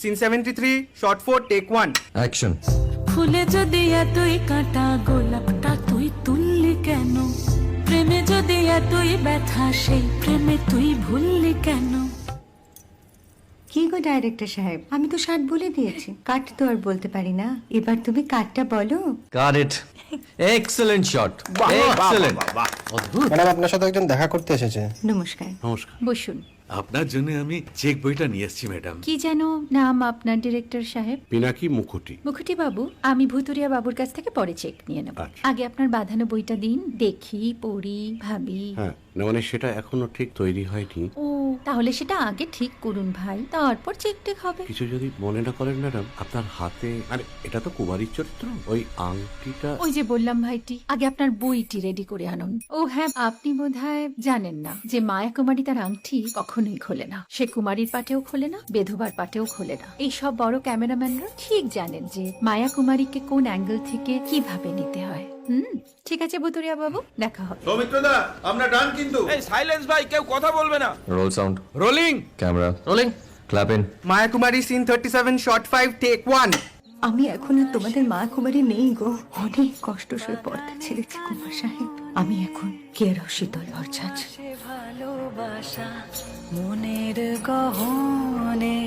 Scene 73 short 4 take 1 action. ফুলে যদি এতই কাঁটা গোলাপটা তুই তুললি কেন? প্রেমে যদি এতই ব্যথা সেই প্রেমে তুই ভুললি কেন? কি গো ডাইরেক্টর সাহেব, আমি তো 60 বলে দিয়েছি, কাট তো আর বলতে পারি না, এবার তুমি কাটটা বলো। Got it. Excellent shot, excellent. Madam আপনার সাথে একজন দেখা করতে এসেছে। নমস্কার। নমস্কার। বসুন। আপনার জন্য আমি চেক বইটা নিয়ে এসেছি ম্যাডাম। কি যেন নাম আপনার ডিরেক্টর সাহেব? পিনাকি মুখোটি। মুখুটি বাবু, আমি ভুতুরিয়া বাবুর কাছ থেকে পরে চেক নিয়ে নেব। আচ্ছা। আগে আপনার বাঁধানো বইটা দিন, দেখি, পড়ি, ভাবি। হ্যাঁ, না মানে সেটা এখনো ঠিক তৈরি হয়নি। ও, তাহলে সেটা আগে ঠিক করুন ভাই, তারপর চেক টেক হবে। কিছু যদি মনে না করেন ম্যাডাম, আপনার হাতে, আরে এটা তো কুমারীর চরিত্র, ওই আংটিটা। ওই যে বললাম ভাইটি, আগে আপনার বইটি রেডি করে আনুন। ও হ্যাঁ, আপনি বোধহয় জানেন না যে মায়া কুমারী তার আংটি কখনোই খোলে না। সে কুমারীর পাটেও খোলে না, বেধবার পাটেও খোলে না। এই সব বড় ক্যামেরাম্যানরা ঠিক জানেন যে মায়া কুমারীকে কোন অ্যাঙ্গেল থেকে কিভাবে নিতে হয়। ঠিক আছে ভুতুরিয়া বাবু, দেখা হবে। সৌমিত্রদা, আমরা ডান কিন্তু। এই সাইলেন্স ভাই, কেউ কথা বলবে না। Roll sound, rolling. Camera rolling, clap in. Maya Kumari scene 37 shot 5 take 1 আমি এখন আর তোমাদের মা কুমারী নেই গো, অনেক কষ্ট সয়ে পর্দা ছেড়েছি কুমার সাহেব। আমি এখন কেরও শীতল ভরছাছ। ভালোবাসা মনের গহনে